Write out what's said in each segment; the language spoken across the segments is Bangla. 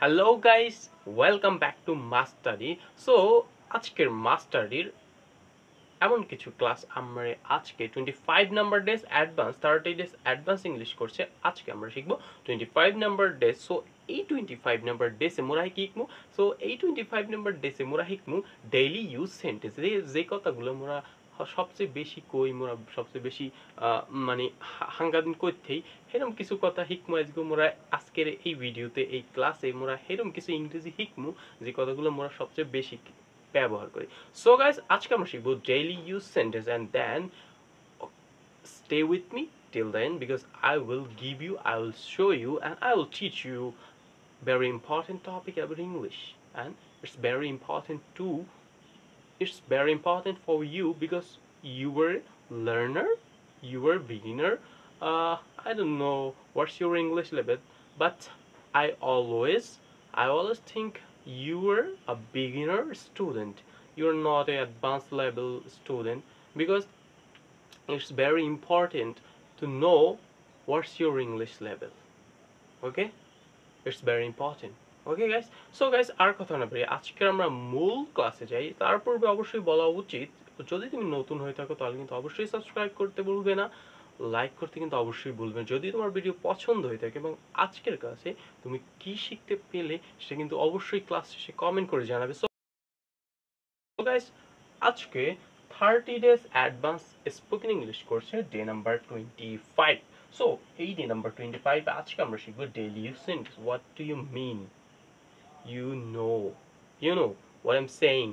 Hello guys, welcome back to Mastery. So আজকের মাস্টারির এমন কিছু ক্লাস আমরা আজকে 25 number days advance 30 days advance English কোর্সে আজকে আমরা শিখবো 25 নাম্বার ডেজ। সো এই 25 নাম্বার ডেজে মোরা শিখবো এই 25 নাম্বার ডেজে মোরা শিখবো ডেইলি ইউজ সেন্টেন্স, যে কথাগুলো মোরা সবচেয়ে বেশি কই, মোরা সবচেয়ে বেশি মানে হাঙ্গাদিন করতেই সেরকম কিছু কথা শিখবো আজকে মোরা আজকের এই ভিডিওতে, এই ক্লাসে মোরা সেরকম কিছু ইংরেজি শিখবো যে কথাগুলো মোরা সবচেয়ে বেশি ব্যবহার করি। সো গাইস, আজকে আমরা শিখবো daily use sentence and then stay with me till then because I will show you and I will teach you very important topic about English, and it's very important for you because you were learner, you were beginner. I don't know what's your English level, but I always I always think you were a beginner student. You're not an advanced level student because it's very important to know what's your English level. Okay? It's very important. Okay guys, so guys, আর কথা না বলি, আজকে আমরা মূল ক্লাসে যাই। তার পূর্বে অবশ্যই বলা উচিত, যদি তুমি নতুন হয়ে থাকো তাহলে কিন্তু অবশ্যই সাবস্ক্রাইব করতে ভুলবে না, লাইক করতে কিন্তু অবশ্যই ভুলবে না। যদি তোমার ভিডিও পছন্দ হয়ে থাকে এবং আজকের ক্লাসে তুমি কি শিখতে পেলে সেটা কিন্তু অবশ্যই ক্লাস শেষে কমেন্ট করে জানাবে। সো গাইস, আজকে 30 ডেজ অ্যাডভান্স স্পোকেন ইংলিশ কোর্সের ডে নাম্বার 25। সো এই ডে নাম্বার 25 আজকে আমরা শিখবো daily use sentence. What do you mean? you know you know what I'm saying.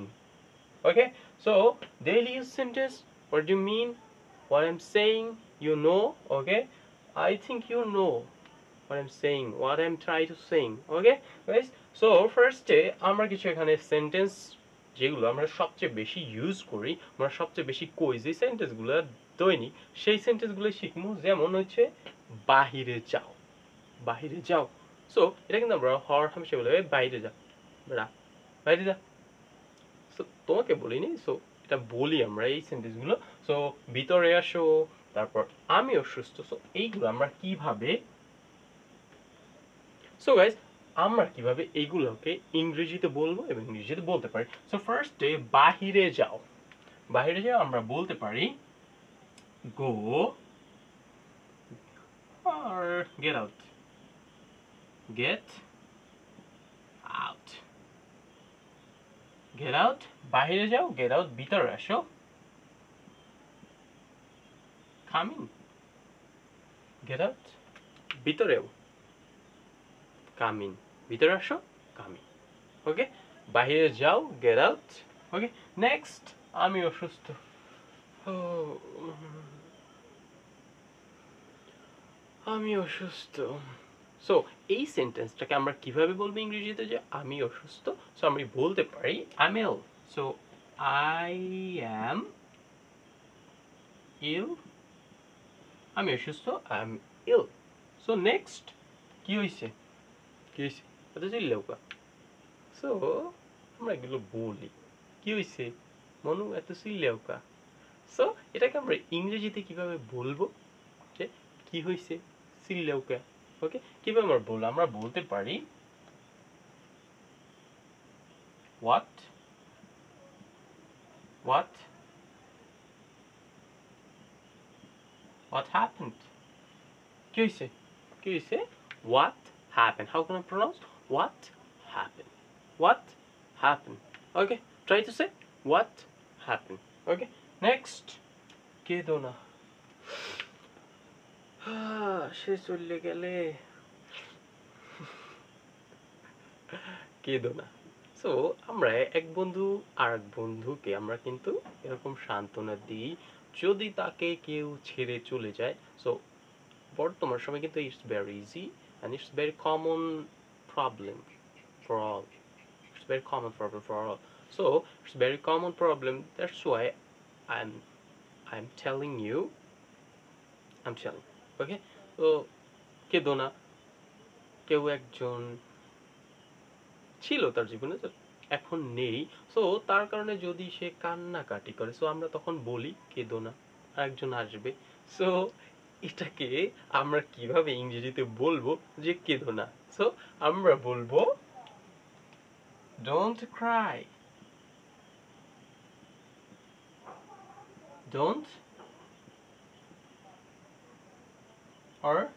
Okay, so daily use sentence, what do you mean? What I'm saying, you know. Okay, I think you know what I'm saying, what I'm trying to saying. Okay guys, so first আমরা কিছু এখানে সেন্টেন্স যেগুলো আমরা সবচেয়ে বেশি ইউজ করি, আমরা সবচেয়ে বেশি কই যে সেন্টেন্সগুলো দৈনিক, সেই সেন্টেন্সগুলো শিখবো। যেমন হচ্ছে বাহিরে যাও, বাহিরে যাও। সো এটা কিন্তু আমরা হর হামেশা বলে বাইরে যা, বেড়া, বাইরে যা। সো তোমাকে বলিনি, সো এটা বলি আমরা এই সেন্টেন্সগুলো। সো ভিতরে আসো, তারপর আমি অসুস্থ। সো এইগুলো আমরা কিভাবে, সো গাইস, আমরা কিভাবে এইগুলোকে ইংরেজিতে বলবো এবং ইংরেজিতে বলতে পারি। সো ফার্স্টে বাহিরে যাও, বাহিরে যাও আমরা বলতে পারি গো আর get out, get out, get out. বাহিরে যাও, গেট আউট। ভিতরে আসো, come in, get out। ভিতরেও come in, ভিতরে আসো, come in। ওকে, বাহিরে যাও, get out। ওকে, নেক্সট আমি অসুস্থ। আমি অসুস্থ। সো এই সেন্টেন্সটাকে আমরা কিভাবে বলবো ইংরেজিতে যে আমি অসুস্থ? সো আমি বলতে পারি I am ill. So I am ill, আমি অসুস্থ, I am ill. So next কি হয়েছে, কি হয়েছে, এত চিল্লেও কা। সো আমরা এগুলো বলি, কি হয়েছে মনু, এত চিল্লেও কা। সো এটাকে আমরা ইংরেজিতে কিভাবে বলবো যে কি হয়েছে, চিল্লেও কা। ওকে, কিভাবে আমরা বলবো? আমরা বলতে পারি what what what happened, কি হয়েছে, কি হয়েছে, what happened। How can I pronounce what happened? What happened? Okay, try to say what happened. Okay, next কেঁদো না, সে চলে গেলে, কেঁদো না। সো আমরা এক বন্ধু আর এক বন্ধুকে আমরা কিন্তু এরকম সান্ত্বনা দিই যদি তাকে কেউ ছেড়ে চলে যায়। সো বর্তমান সময় কিন্তু it's very easy and it's very common problem for all, it's very common problem for all. So it's very common problem, that's why I'm telling you, I'm telling, ওকে। তো কেঁদো না, কেউ একজন ছিল তার জীবনে, এখন নেই। সো তার কারণে যদি সে কান্নাকাটি করে, সো আমরা তখন বলি কেঁদো না, আরেকজন আসবে। সো এটাকে আমরা কিভাবে ইংরেজিতে বলবো যে কেঁদো না? সো আমরা বলবো Don't cry. Don't or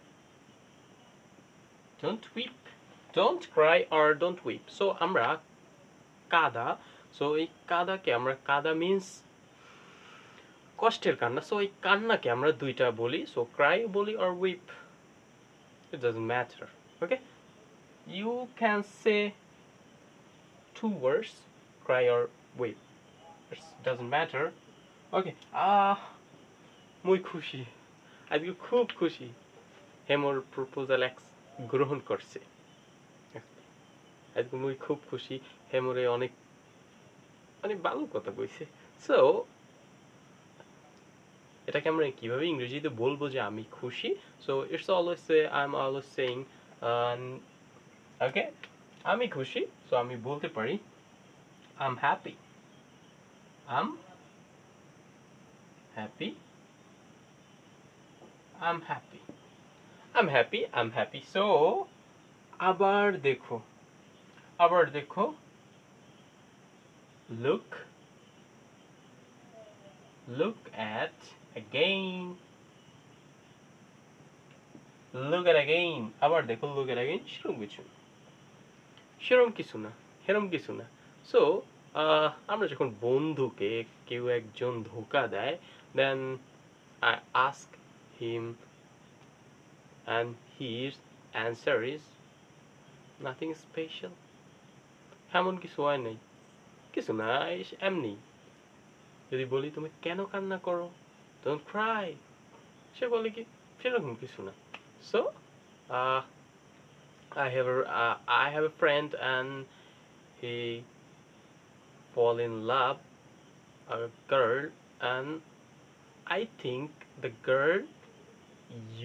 don't weep. Don't cry or don't weep. So আমরা কাদা, so এই কাদাকে আমরা কাদা means কষ্টের কান্না, so এই কান্নাকে আমরা দুইটা বলি, so cry বলি or weep, it doesn't matter. Okay, you can say two words, cry or weep, it doesn't matter. Okay, মুই খুশি, আজকে খুব খুশি, হে মোর প্রপোজাল গ্রহণ করছে, আজকে মুই খুব খুশি, হে মোরে অনেক অনেক ভালো কথা কইছে। সো এটাকে আমরা কিভাবে ইংরেজিতে বলবো যে আমি খুশি? So it's always say I am always saying okay, আমি খুশি, সো আমি বলতে পারি I am happy, I am happy, I am happy, I am happy, I am happy. So আবার দেখো, আবার দেখো, look, look at again, look at again, আবার দেখো, look at again, সেরকম কিছু না, সেরকম কিছু না, সেরকম কিছু না। সো আমরা যখন বন্ধুকে কেউ একজন ধোকা দেয়, then I ask him and his answer is nothing special, এমন কিছু হয় নাই, কিছু না, এমনি। যদি বলি তুমি কেন কান্না করো, don't cry, সে বলে কি সেরকম কিছু না। So I have a friend and he fall in love a girl, and I think the girl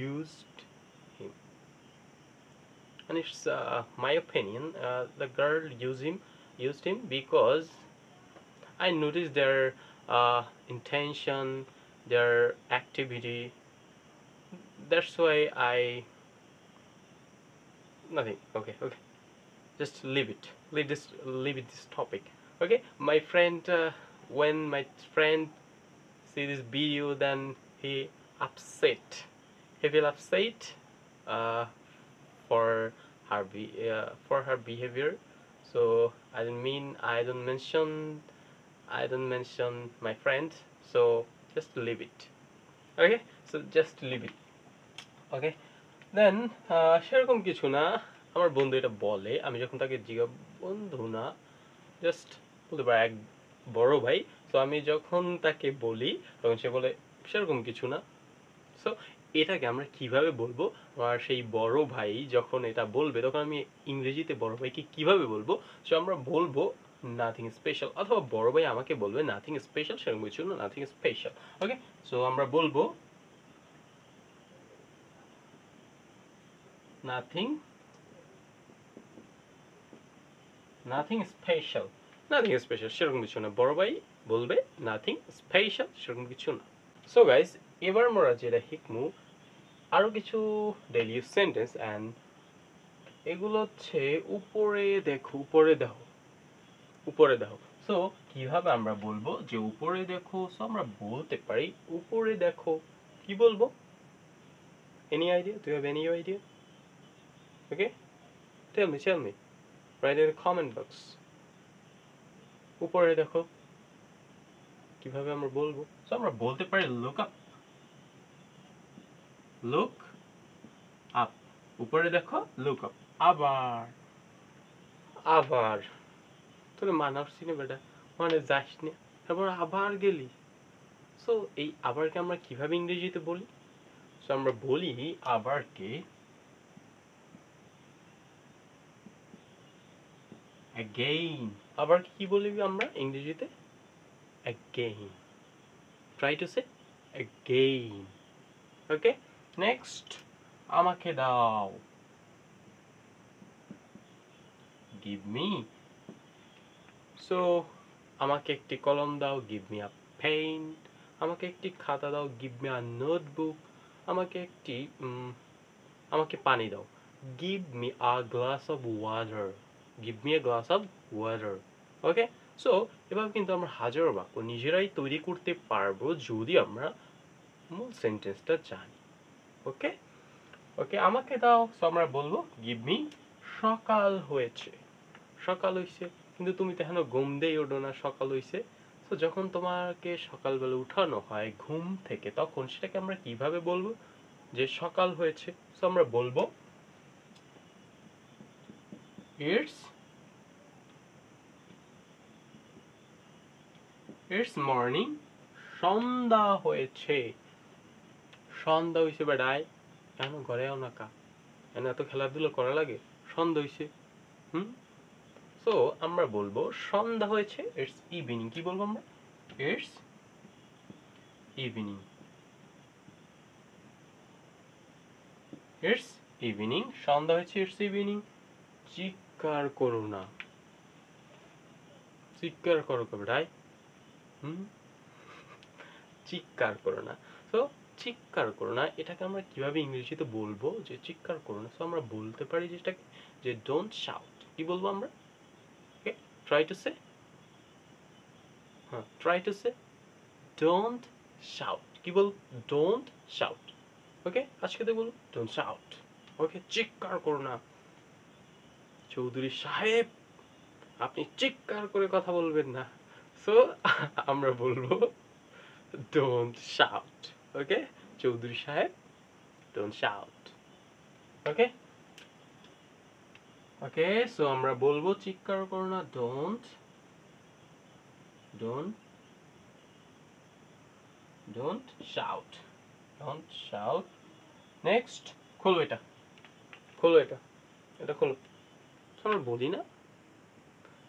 used him, and it's my opinion, the girl used him because I noticed their intention, their activity. That's why I nothing. Okay, okay. Just leave it. Leave it this topic. Okay, my friend. When my friend see this video, then he upset. He feel upset uh, for for her behavior. So I don't mention my friend. So just leave it. Okay, so just leave it. Okay, দেন সেরকম কিছু না, আমার বন্ধু এটা বলে, আমি যখন তাকে বন্ধু না, জাস্ট বলতে পারি এক বড় ভাই, তো আমি যখন তাকে বলি তখন সে বলে সেরকম কিছু না। সো এটাকে আমরা কিভাবে বলবো, আর সেই বড় ভাই যখন এটা বলবে তখন আমি ইংরেজিতে বড় ভাইকে কিভাবে বলবো? সো আমরা বলবো নাথিং স্পেশাল, অথবা বড় ভাই আমাকে বলবে নাথিং স্পেশাল, সেরকম কিছু না, নাথিং স্পেশাল। ওকে, সো আমরা বলবো nothing special, nothing special, সেরকম কিছু না, বড় ভাই বলবে nothing special, সেরকম কিছু না। সো গাইস, এবার আমরা যেটা শিখমু আরো কিছু ডেইলি ইউজ সেন্টেন্স, এন্ড এগুলো হচ্ছে উপরে দেখো, উপরে দেখো, উপরে দেখো। সো কিভাবে আমরা বলবো যে উপরে দেখো? সো আমরা বলতে পারি উপরে দেখো, কি বলবো? Any idea? Do you have any idea? Okay, tell me, write in the comment box. উপরে দেখো কিভাবে আমরা বলবো? সো আমরা বলতে পারি look up, look up, উপরে দেখো, look up, আবার আবার তোর মানার সিনে বেটা, মানে যাস না, তারপর আবার গেলি। সো এই আবারকে আমরা কিভাবে ইংরেজিতে বলি? সো আমরা বলি আবারকে again, আবার কি বলবি আমরা ইংরেজিতে? again, try to say again. Okay, next, আমাকে দাও, give me. So আমাকে একটি কলম দাও, give me a pen. আমাকে একটি খাতা দাও, give me a notebook. আমাকে পানি দাও, give me a glass of water. Give me a glass of water. Okay, so এভাবে কিন্তু আমরা হাজারো বাক্য নিজেরাই তৈরি করতে পারবো যদি আমরা মূল সেন্টেন্সটা জানি। ওকে ওকে, আমাকে দাও। সো আমরা বলবো গিভ মি সকাল হয়েছে। সকাল হইছে, কিন্তু তুমি তো এখনো ঘুম দিয়ে ওঠো না, সকাল হইছে। তো যখন তোমাকে সকালবেলা উঠানো হয় ঘুম থেকে, তখন সেটাকে আমরা কিভাবে বলবো যে সকাল হয়েছে? সো আমরা বলবো ইটস মর্নিং। সন্ধ্যা হয়েছে। সন্ধ্যা হইছে বেড়ায়, কেন ঘরে আও না কা? এনে এত খেলাধুলো করা লাগে? সন্ধ্যা হইছে। হুম, সো আমরা বলবো সন্ধ্যা হয়েছে, ইটস ইভিনিং। কি বলবো আমরা? It's evening. It's evening. সন্ধ্যা হয়েছে, ইটস ইভিনিং। চিৎকার করো না। চিৎকার করো কবে রাই? হুম, চিৎকার করো না। তো চিৎকার করো না এটাকে আমরা কিভাবে ইংরেজিতে বলবো যে চিৎকার করো না? সো আমরা বলতে পারি যেটাকে যে ডোন্ট শাউট। কি বলবো আমরা? Okay, try to say. হ্যাঁ, try to say don't shout. কি বল? Don't shout. ওকে, আজকে তো বলবো ডোন্ট শাউট। ওকে, চিৎকার করো না। চৌধুরী সাহেব, আপনি চিৎকার করে কথা বলবেন না। সো আমরা বলবো don't shout. Okay, Chowdhury sahib, don't shout. Okay okay, so আমরা বলবো চিৎকার করো না, don't don't don't shout. Don't shout. Next, খোলো এটা, খোলো এটা, এটা খোলো। সো আমরা বলি না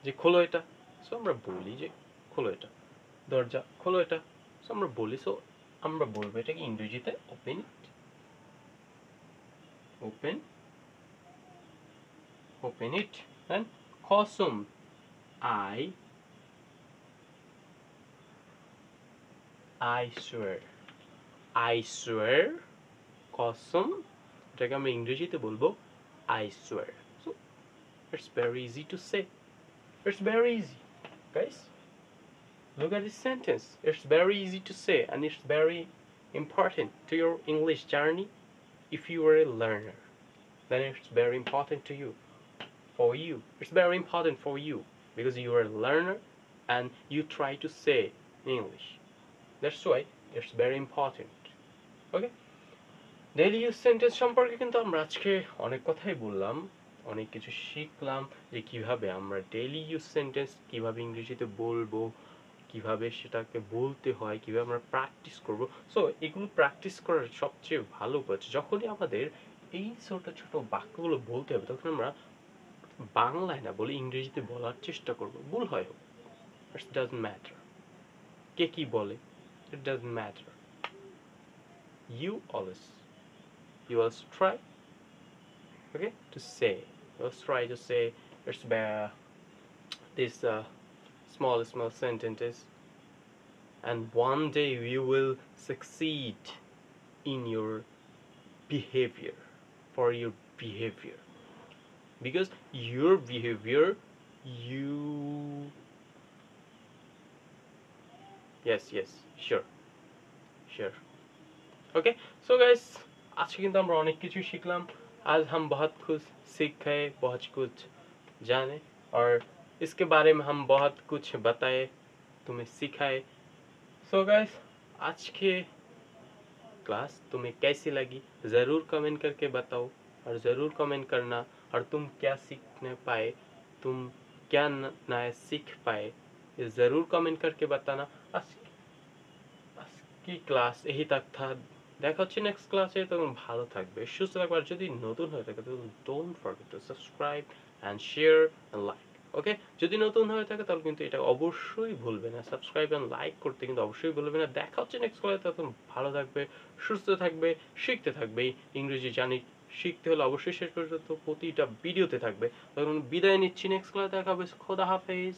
যে খোলো এটা? সো আমরা বলি যে খোলো এটা, দরজা খোলো এটা। সো আমরা বলি, সো আমরা বলবো এটাকে ইংরেজিতে open it. Open open it. Then কসম, I swear. I swear, কসম, এটাকে আমরা ইংরেজিতে বলবো I swear. So it's very easy to say. It's very easy, guys. Look at this sentence. It's very easy to say, and it's very important to your English journey. If you are a learner, then it's very important to you. For you, it's very important for you because you are a learner and you try to say English. That's why it's very important. Okay, daily use sentence সম্পর্কে কিন্তু আমরা আজকে অনেক কথাই বললাম, অনেক কিছু শিখলাম যে কিভাবে আমরা ডেইলি ইউজ সেন্টেন্স কিভাবে ইংরেজিতে বলবো, কিভাবে সেটাকে বলতে হয়, কিভাবে আমরা প্র্যাকটিস করব। সো এগুলো প্র্যাকটিস করার সবচেয়ে ভালো উপায় যখনই আমাদের এই ছোট ছোট বাক্যগুলো বলতে হবে, তখন আমরা বাংলায় না বলে ইংরেজিতে বলার চেষ্টা করব। ভুল হয় হোক, ইট ডাজন্ট ম্যাটার কে কি বলে, it doesn't matter. You always try, okay, to say, let's try to say it's better these small sentences, and one day you will succeed in your behavior, for your behavior, because your behavior, you, yes, sure. Okay, so guys, आज কিন্তু আমরা অনেক কিছু শিখলাম। आज हम बहुत कुछ सीख गए, बहुत कुछ जाने, और इसके बारे में हम बहुत कुछ बताए, तुम्हें सिखाए। सो गाइस, आज की क्लास तुम्हें कैसी लगी ज़रूर कमेंट करके बताओ, और ज़रूर कमेंट करना, और तुम क्या सीखने पाए, तुम क्या नया सीख पाए, ये ज़रूर कमेंट करके बताना। आज की क्लास यही तक था। দেখা হচ্ছে নেক্সট ক্লাসে। তখন ভালো থাকবে, সুস্থ থাকবে, আর যদি নতুন হয়ে থাকে তখন don't forget to subscribe and share and like. Okay, যদি নতুন হয়ে থাকে তাহলে কিন্তু এটা অবশ্যই ভুলবে না, সাবস্ক্রাইব অ্যান্ড লাইক করতে কিন্তু অবশ্যই ভুলবে না। দেখা হচ্ছে নেক্সট ক্লাসে, তখন ভালো থাকবে, সুস্থ থাকবে, শিখতে থাকবে। ইংরেজি জানি, শিখতে হলে অবশ্যই শেষ পর্যন্ত প্রতিটা ভিডিওতে থাকবে। তখন বিদায় নিচ্ছি, নেক্সট ক্লাসে দেখা হবে। খোদা হাফেজ।